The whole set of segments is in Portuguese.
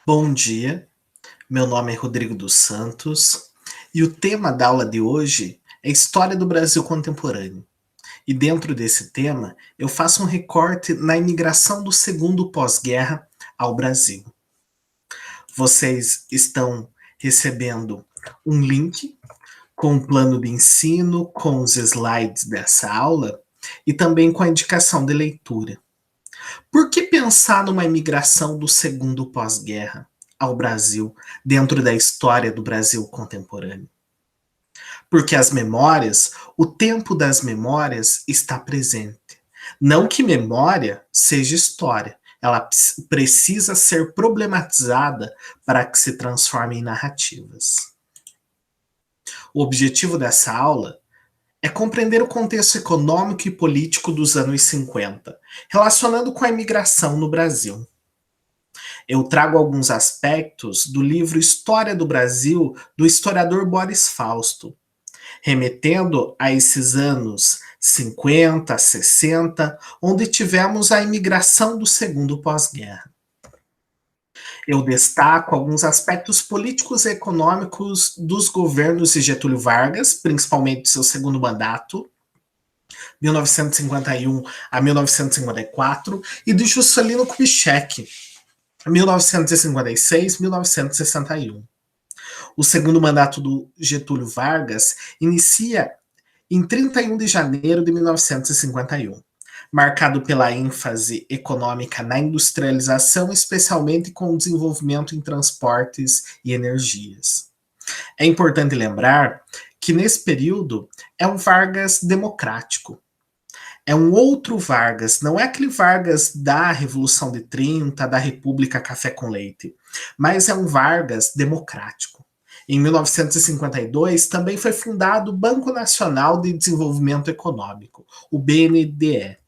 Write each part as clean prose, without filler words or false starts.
Bom dia, meu nome é Rodrigo dos Santos e o tema da aula de hoje é História do Brasil Contemporâneo. E dentro desse tema, eu faço um recorte na imigração do segundo pós-guerra ao Brasil. Vocês estão recebendo um link com o plano de ensino, com os slides dessa aula e também com a indicação de leitura. Por que pensar numa imigração do segundo pós-guerra ao Brasil dentro da história do Brasil contemporâneo? Porque as memórias, o tempo das memórias está presente. Não que memória seja história, ela precisa ser problematizada para que se transforme em narrativas. O objetivo dessa aula é compreender o contexto econômico e político dos anos 50, relacionando com a imigração no Brasil. Eu trago alguns aspectos do livro História do Brasil, do historiador Boris Fausto, remetendo a esses anos 50, 60, onde tivemos a imigração do segundo pós-guerra. Eu destaco alguns aspectos políticos e econômicos dos governos de Getúlio Vargas, principalmente seu segundo mandato, 1951 a 1954, e de Juscelino Kubitschek, 1956-1961. O segundo mandato do Getúlio Vargas inicia em 31 de janeiro de 1951, marcado pela ênfase econômica na industrialização, especialmente com o desenvolvimento em transportes e energias. É importante lembrar que nesse período é um Vargas democrático. É um outro Vargas, não é aquele Vargas da Revolução de 30, da República Café com Leite, mas é um Vargas democrático. Em 1952, também foi fundado o Banco Nacional de Desenvolvimento Econômico, o BNDE.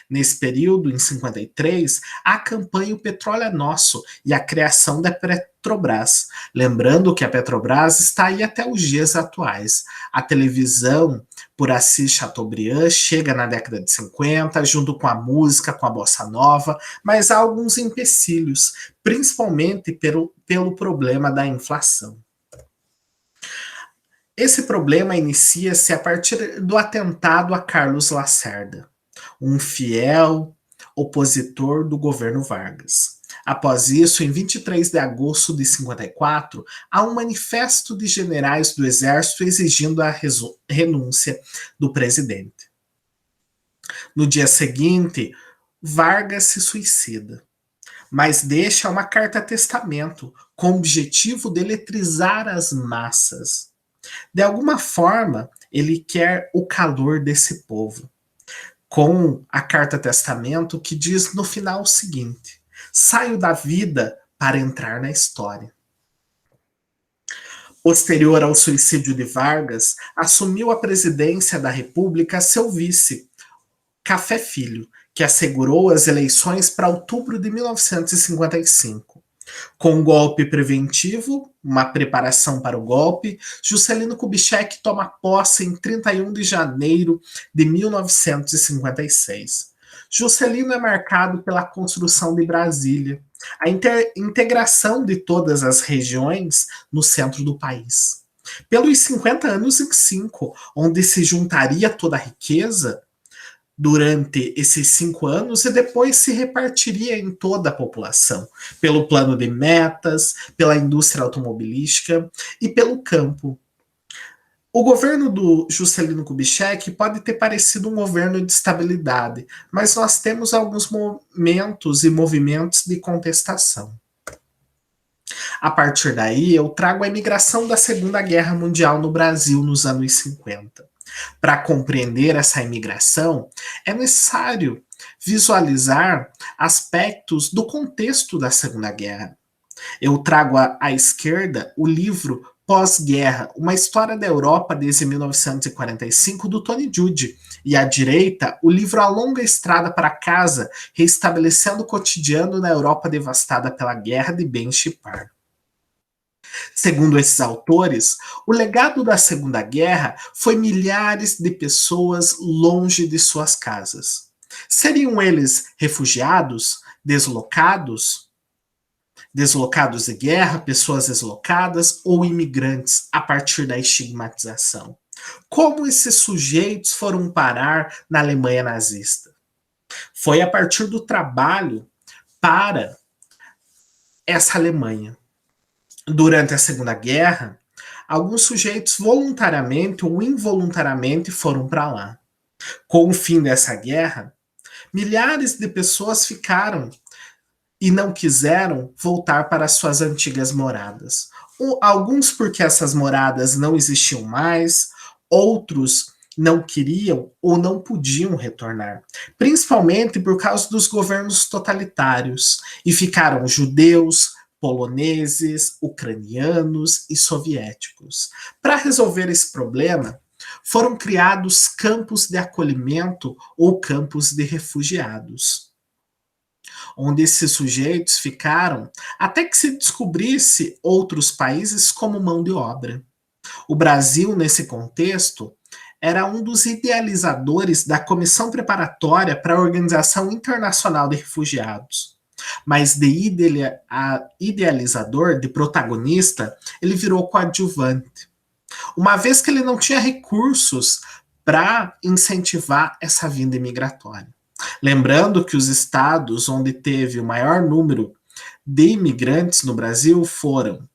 Nesse período, em 53, a campanha O Petróleo é Nosso e a criação da Petrobras. Lembrando que a Petrobras está aí até os dias atuais. A televisão, por Assis Chateaubriand, chega na década de 50, junto com a música, com a bossa nova, mas há alguns empecilhos, principalmente pelo problema da inflação. Esse problema inicia-se a partir do atentado a Carlos Lacerda, um fiel opositor do governo Vargas. Após isso, em 23 de agosto de 54, há um manifesto de generais do exército exigindo a renúncia do presidente. No dia seguinte, Vargas se suicida, mas deixa uma carta-testamento com o objetivo de eletrizar as massas. De alguma forma, ele quer o calor desse povo, com a carta-testamento que diz no final o seguinte: saio da vida para entrar na história. Posterior ao suicídio de Vargas, assumiu a presidência da República seu vice, Café Filho, que assegurou as eleições para outubro de 1955. Com um golpe preventivo, uma preparação para o golpe, Juscelino Kubitschek toma posse em 31 de janeiro de 1956. Juscelino é marcado pela construção de Brasília, a integração de todas as regiões no centro do país. Pelos 50 anos em 5, onde se juntaria toda a riqueza, durante esses 5 anos e depois se repartiria em toda a população, pelo plano de metas, pela indústria automobilística e pelo campo. O governo do Juscelino Kubitschek pode ter parecido um governo de estabilidade, mas nós temos alguns momentos e movimentos de contestação. A partir daí, eu trago a imigração da Segunda Guerra Mundial no Brasil nos anos 50. Para compreender essa imigração, é necessário visualizar aspectos do contexto da Segunda Guerra. Eu trago à esquerda o livro Pós-Guerra, uma história da Europa desde 1945, do Tony Judt, e à direita o livro A Longa Estrada para Casa, reestabelecendo o cotidiano na Europa devastada pela guerra, de Ben Shipard. Segundo esses autores, o legado da Segunda Guerra foi milhares de pessoas longe de suas casas. Seriam eles refugiados, deslocados? deslocados de guerra, pessoas deslocadas ou imigrantes a partir da estigmatização. Como esses sujeitos foram parar na Alemanha nazista? Foi a partir do trabalho para essa Alemanha. Durante a Segunda Guerra, alguns sujeitos voluntariamente ou involuntariamente foram para lá. Com o fim dessa guerra, milhares de pessoas ficaram e não quiseram voltar para suas antigas moradas. Alguns porque essas moradas não existiam mais, outros não queriam ou não podiam retornar, principalmente por causa dos governos totalitários, e ficaram judeus, poloneses, ucranianos e soviéticos. Para resolver esse problema, foram criados campos de acolhimento ou campos de refugiados, onde esses sujeitos ficaram até que se descobrisse outros países como mão de obra. O Brasil, nesse contexto, era um dos idealizadores da Comissão Preparatória para a Organização Internacional de Refugiados. Mas de idealizador, de protagonista, ele virou coadjuvante, uma vez que ele não tinha recursos para incentivar essa vinda imigratória. Lembrando que os estados onde teve o maior número de imigrantes no Brasil foram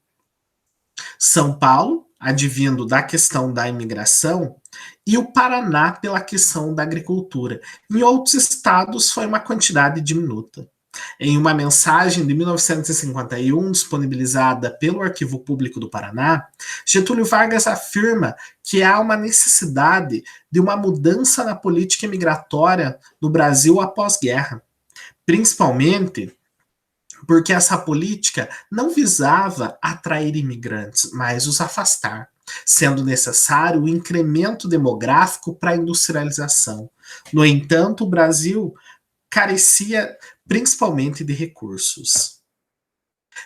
São Paulo, advindo da questão da imigração, e o Paraná pela questão da agricultura. Em outros estados foi uma quantidade diminuta. Em uma mensagem de 1951, disponibilizada pelo Arquivo Público do Paraná, Getúlio Vargas afirma que há uma necessidade de uma mudança na política imigratória no Brasil após-guerra, principalmente porque essa política não visava atrair imigrantes, mas os afastar, sendo necessário o incremento demográfico para a industrialização. No entanto, o Brasil carecia principalmente de recursos.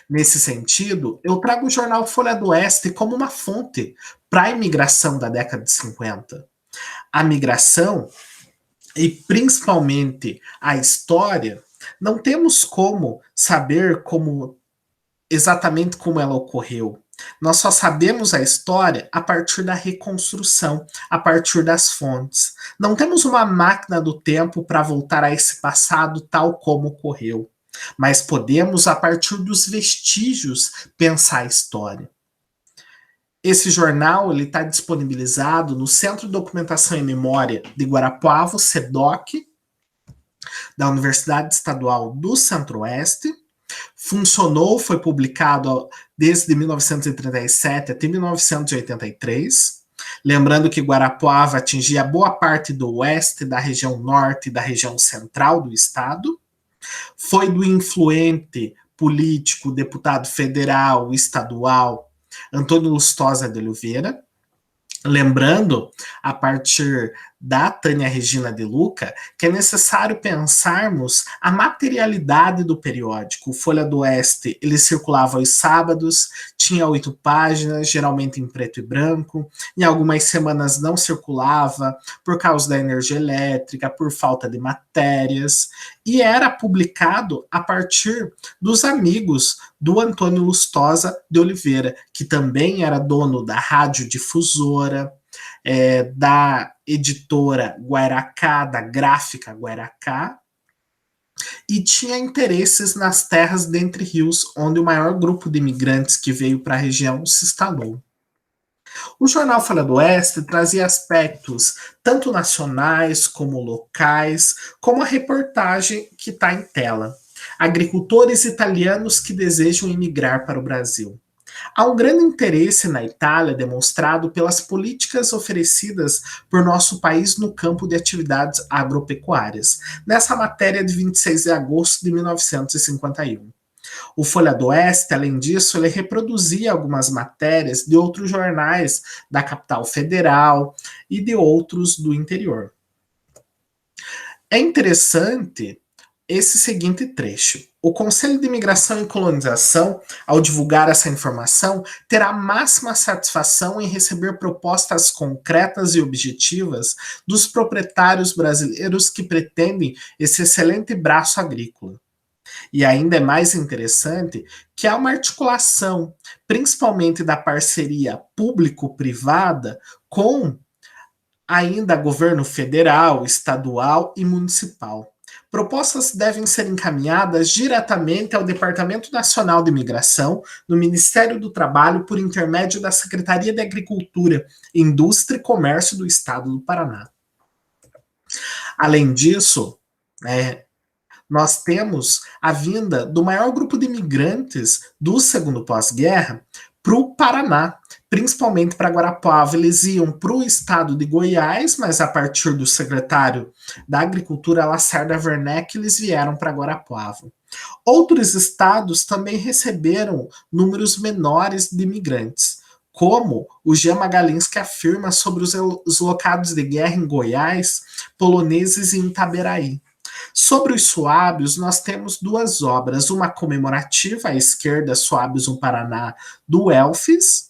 Nesse sentido, eu trago o jornal Folha do Oeste como uma fonte para a imigração da década de 50. A migração, e principalmente a história, não temos como saber exatamente como ela ocorreu. Nós só sabemos a história a partir da reconstrução, a partir das fontes. Não temos uma máquina do tempo para voltar a esse passado tal como ocorreu, mas podemos, a partir dos vestígios, pensar a história. Esse jornal está disponibilizado no Centro de Documentação e Memória de Guarapuava, SEDOC, da Universidade Estadual do Centro-Oeste. Funcionou, foi publicado desde 1937 até 1983. Lembrando que Guarapuava atingia boa parte do oeste, da região norte e da região central do estado. Foi do influente político, deputado federal, estadual, Antônio Lustosa de Oliveira. Lembrando, a partir da Tânia Regina de Luca, que é necessário pensarmos a materialidade do periódico. O Folha do Oeste, ele circulava aos sábados, tinha 8 páginas, geralmente em preto e branco. Em algumas semanas não circulava por causa da energia elétrica, por falta de matérias, e era publicado a partir dos amigos do Antônio Lustosa de Oliveira, que também era dono da Rádio Difusora, da editora Guairacá, da gráfica Guairacá, e tinha interesses nas terras de Entre Rios, onde o maior grupo de imigrantes que veio para a região se instalou. O jornal Folha do Oeste trazia aspectos tanto nacionais como locais, como a reportagem que está em tela. Agricultores italianos que desejam imigrar para o Brasil. Há um grande interesse na Itália demonstrado pelas políticas oferecidas por nosso país no campo de atividades agropecuárias, nessa matéria de 26 de agosto de 1951. O Folha do Oeste, além disso, ele reproduzia algumas matérias de outros jornais da capital federal e de outros do interior. É interessante esse seguinte trecho. O Conselho de Imigração e Colonização, ao divulgar essa informação, terá máxima satisfação em receber propostas concretas e objetivas dos proprietários brasileiros que pretendem esse excelente braço agrícola. E ainda é mais interessante que há uma articulação, principalmente da parceria público-privada, com ainda governo federal, estadual e municipal. Propostas devem ser encaminhadas diretamente ao Departamento Nacional de Imigração, no Ministério do Trabalho, por intermédio da Secretaria de Agricultura, Indústria e Comércio do Estado do Paraná. Além disso, nós temos a vinda do maior grupo de imigrantes do segundo pós-guerra para o Paraná, principalmente para Guarapuava. Eles iam para o estado de Goiás, mas a partir do secretário da Agricultura, Lacerda Werneck, eles vieram para Guarapuava. Outros estados também receberam números menores de imigrantes, como o Jean Magalhães, que afirma sobre os locados de guerra em Goiás, poloneses e em Itaberaí. Sobre os Suábios, nós temos duas obras, uma comemorativa à esquerda, Suábios no Paraná, do Elfes,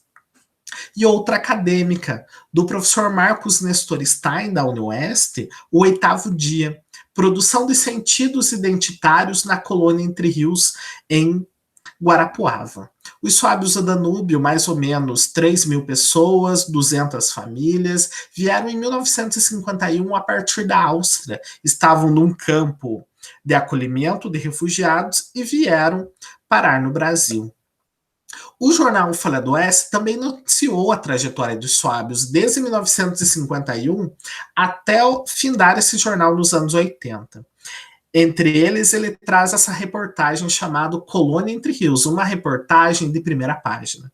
e outra acadêmica, do professor Marcos Nestor Stein, da UniOeste, O Oitavo Dia, Produção de Sentidos Identitários na Colônia Entre Rios, em Guarapuava. Os Suábios do Danúbio, mais ou menos 3.000 pessoas, 200 famílias, vieram em 1951 a partir da Áustria. Estavam num campo de acolhimento de refugiados e vieram parar no Brasil. O jornal Folha do Oeste também noticiou a trajetória dos Suábios desde 1951 até findar esse jornal nos anos 80. Entre eles, ele traz essa reportagem chamada Colônia Entre Rios, uma reportagem de primeira página.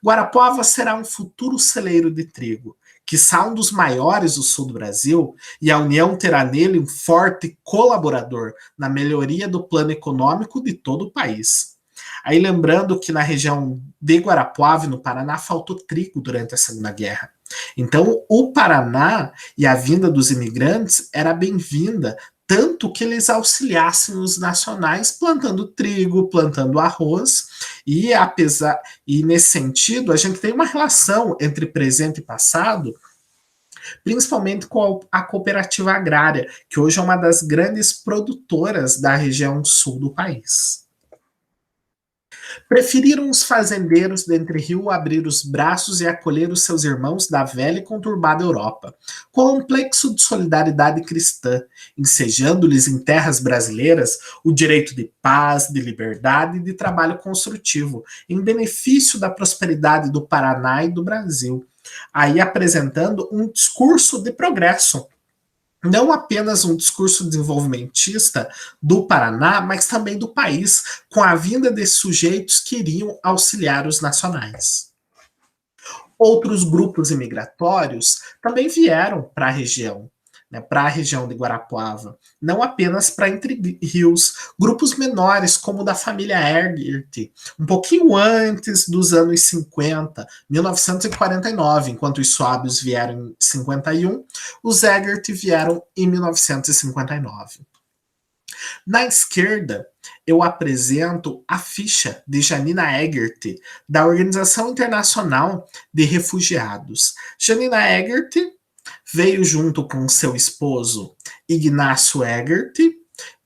Guarapuava será um futuro celeiro de trigo, quiçá um dos maiores do sul do Brasil, e a União terá nele um forte colaborador na melhoria do plano econômico de todo o país. Aí lembrando que na região de Guarapuava, no Paraná, faltou trigo durante a Segunda Guerra. Então, o Paraná e a vinda dos imigrantes era bem-vinda, tanto que eles auxiliassem os nacionais plantando trigo, plantando arroz, e nesse sentido a gente tem uma relação entre presente e passado, principalmente com a cooperativa agrária, que hoje é uma das grandes produtoras da região sul do país. Preferiram os fazendeiros de Entre Rio abrir os braços e acolher os seus irmãos da velha e conturbada Europa, complexo de solidariedade cristã, ensejando-lhes em terras brasileiras o direito de paz, de liberdade e de trabalho construtivo, em benefício da prosperidade do Paraná e do Brasil. Aí apresentando um discurso de progresso, não apenas um discurso desenvolvimentista do Paraná, mas também do país, com a vinda de sujeitos que iriam auxiliar os nacionais. Outros grupos imigratórios também vieram para a região, para a região de Guarapuava, não apenas para Entre Rios, grupos menores, como o da família Egert, um pouquinho antes dos anos 50, 1949, enquanto os Suábios vieram em 51, os Egert vieram em 1959. Na esquerda, eu apresento a ficha de Janina Egert, da Organização Internacional de Refugiados. Janina Egert veio junto com seu esposo Ignácio Egert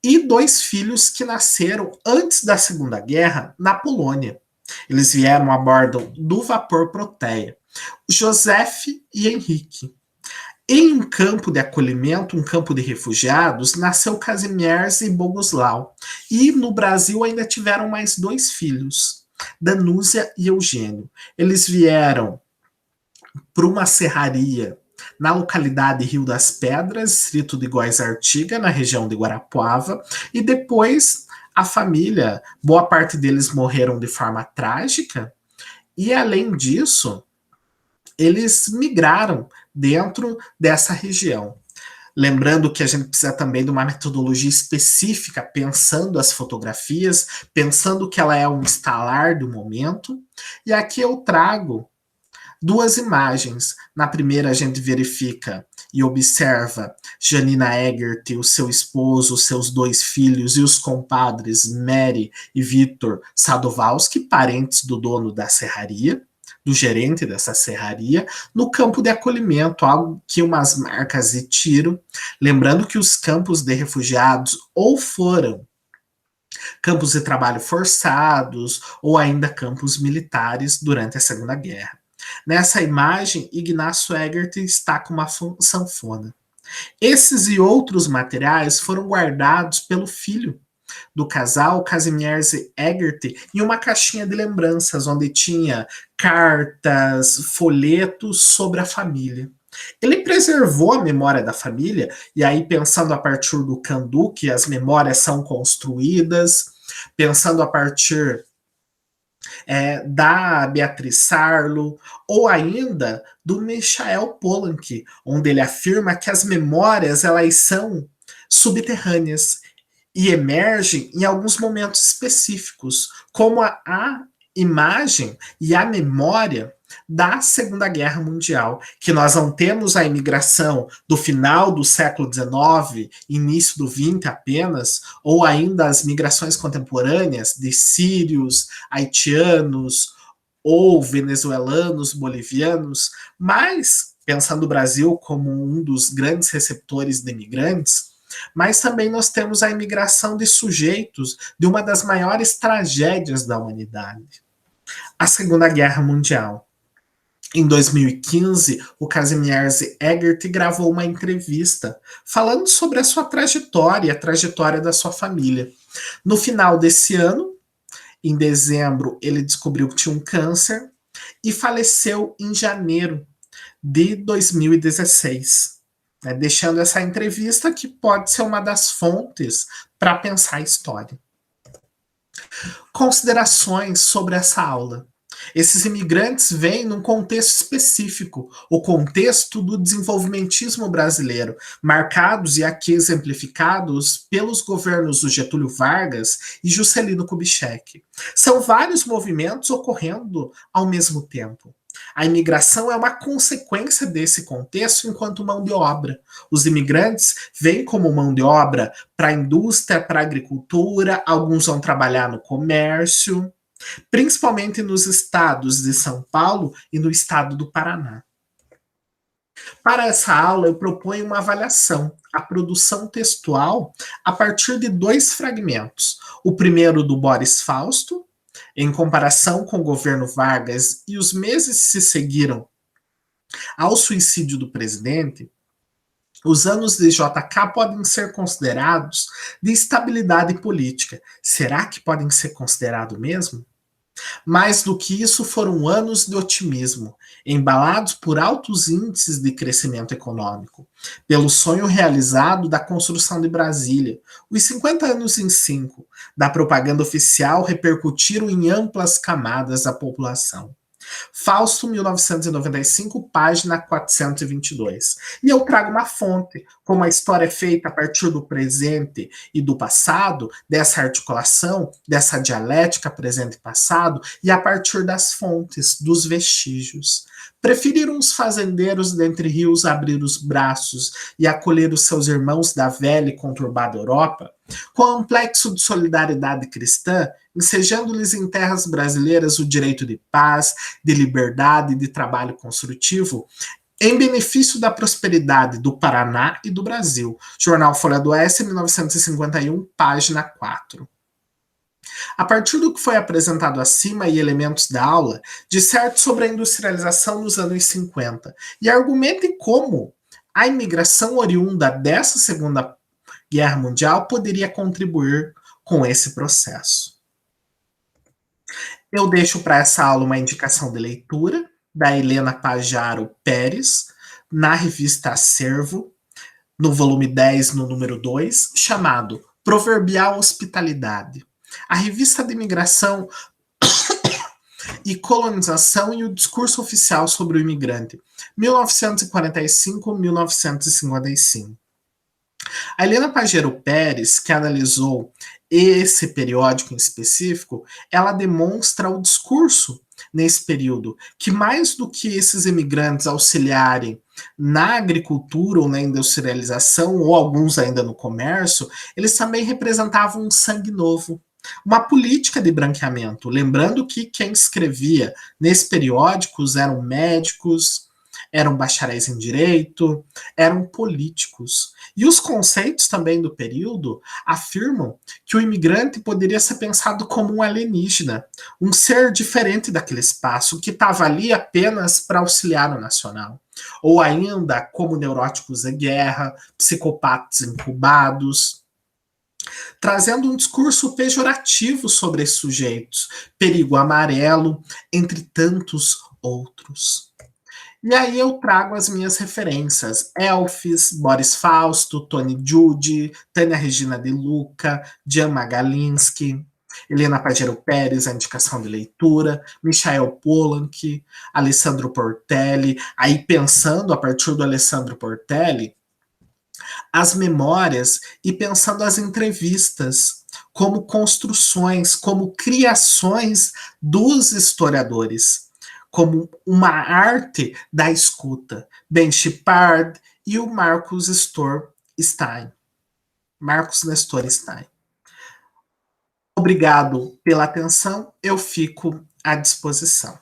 e 2 filhos que nasceram antes da Segunda Guerra na Polônia. Eles vieram a bordo do vapor Proteia, Joseph e Henrique. Em um campo de acolhimento, um campo de refugiados, nasceu Kazimierz e Bogusław. E no Brasil ainda tiveram mais 2 filhos, Danúzia e Eugênio. Eles vieram para uma serraria na localidade Rio das Pedras, distrito de Góis-Artiga, na região de Guarapuava, e depois a família, boa parte deles morreram de forma trágica, e além disso, eles migraram dentro dessa região. Lembrando que a gente precisa também de uma metodologia específica, pensando as fotografias, pensando que ela é um instalar do momento, e aqui eu trago 2 imagens. Na primeira, a gente verifica e observa Janina Egert, o seu esposo, os seus 2 filhos e os compadres Mary e Vitor Sadowski, parentes do dono da serraria, do gerente dessa serraria, no campo de acolhimento, algo que umas marcas de tiro. Lembrando que os campos de refugiados ou foram campos de trabalho forçados ou ainda campos militares durante a Segunda Guerra. Nessa imagem, Ignacio Egert está com uma sanfona. Esses e outros materiais foram guardados pelo filho do casal, Kazimierz Egert, em uma caixinha de lembranças, onde tinha cartas, folhetos sobre a família. Ele preservou a memória da família, e aí, pensando a partir do Candu, que as memórias são construídas, pensando a partir da Beatriz Sarlo, ou ainda do Michael Polanyi, onde ele afirma que as memórias elas são subterrâneas e emergem em alguns momentos específicos, como a imagem e a memória da Segunda Guerra Mundial, que nós não temos a imigração do final do século XIX, início do XX apenas, ou ainda as migrações contemporâneas de sírios, haitianos ou venezuelanos, bolivianos, mas, pensando o Brasil como um dos grandes receptores de imigrantes, mas também nós temos a imigração de sujeitos de uma das maiores tragédias da humanidade, a Segunda Guerra Mundial. Em 2015, o Kazimierz Egert gravou uma entrevista falando sobre a sua trajetória, a trajetória da sua família. No final desse ano, em dezembro, ele descobriu que tinha um câncer e faleceu em janeiro de 2016. Deixando essa entrevista que pode ser uma das fontes para pensar a história. Considerações sobre essa aula. Esses imigrantes vêm num contexto específico, o contexto do desenvolvimentismo brasileiro, marcados e aqui exemplificados pelos governos do Getúlio Vargas e Juscelino Kubitschek. São vários movimentos ocorrendo ao mesmo tempo. A imigração é uma consequência desse contexto enquanto mão de obra. Os imigrantes vêm como mão de obra para a indústria, para a agricultura, alguns vão trabalhar no comércio, principalmente nos estados de São Paulo e no estado do Paraná. Para essa aula, eu proponho uma avaliação, a produção textual, a partir de 2 fragmentos. O primeiro do Boris Fausto, em comparação com o governo Vargas e os meses que se seguiram ao suicídio do presidente, os anos de JK podem ser considerados de estabilidade política. Será que podem ser considerados mesmo? Mais do que isso, foram anos de otimismo, embalados por altos índices de crescimento econômico, pelo sonho realizado da construção de Brasília. Os 50 anos em 5 da propaganda oficial repercutiram em amplas camadas da população. Fausto, 1995, página 422. E eu trago uma fonte, como a história é feita a partir do presente e do passado, dessa articulação, dessa dialética presente e passado, e a partir das fontes, dos vestígios. Preferiram os fazendeiros dentre rios abrir os braços e acolher os seus irmãos da velha e conturbada Europa, complexo de solidariedade cristã, ensejando-lhes em terras brasileiras o direito de paz, de liberdade e de trabalho construtivo, em benefício da prosperidade do Paraná e do Brasil. Jornal Folha do Oeste, 1951, página 4. A partir do que foi apresentado acima e elementos da aula, disserte sobre a industrialização nos anos 50 e argumente como a imigração oriunda dessa Segunda Guerra Mundial poderia contribuir com esse processo. Eu deixo para essa aula uma indicação de leitura da Helena Pajaro Pérez, na revista Acervo, no volume 10, no número 2, chamado Proverbial Hospitalidade. A revista de imigração e colonização e o discurso oficial sobre o imigrante, 1945-1955. A Helena Pajero Pérez, que analisou esse periódico em específico, ela demonstra o discurso nesse período, que mais do que esses imigrantes auxiliarem na agricultura ou na industrialização, ou alguns ainda no comércio, eles também representavam um sangue novo, uma política de branqueamento. Lembrando que quem escrevia nesse periódico eram médicos, eram bacharéis em direito, eram políticos. E os conceitos também do período afirmam que o imigrante poderia ser pensado como um alienígena, um ser diferente daquele espaço, que estava ali apenas para auxiliar o nacional. Ou ainda como neuróticos de guerra, psicopatas incubados, trazendo um discurso pejorativo sobre esses sujeitos, perigo amarelo, entre tantos outros. E aí eu trago as minhas referências: Elfis, Boris Fausto, Tony Judy, Tânia Regina de Luca, Jan Magalinsky, Helena Pagero Pérez, a indicação de leitura, Michael Polanyi, Alessandro Portelli. Aí pensando a partir do Alessandro Portelli, as memórias e pensando as entrevistas como construções, como criações dos historiadores, como uma arte da escuta. Ben Shepard e o Marcus Stein. Marcos Nestor Stein. Obrigado pela atenção, eu fico à disposição.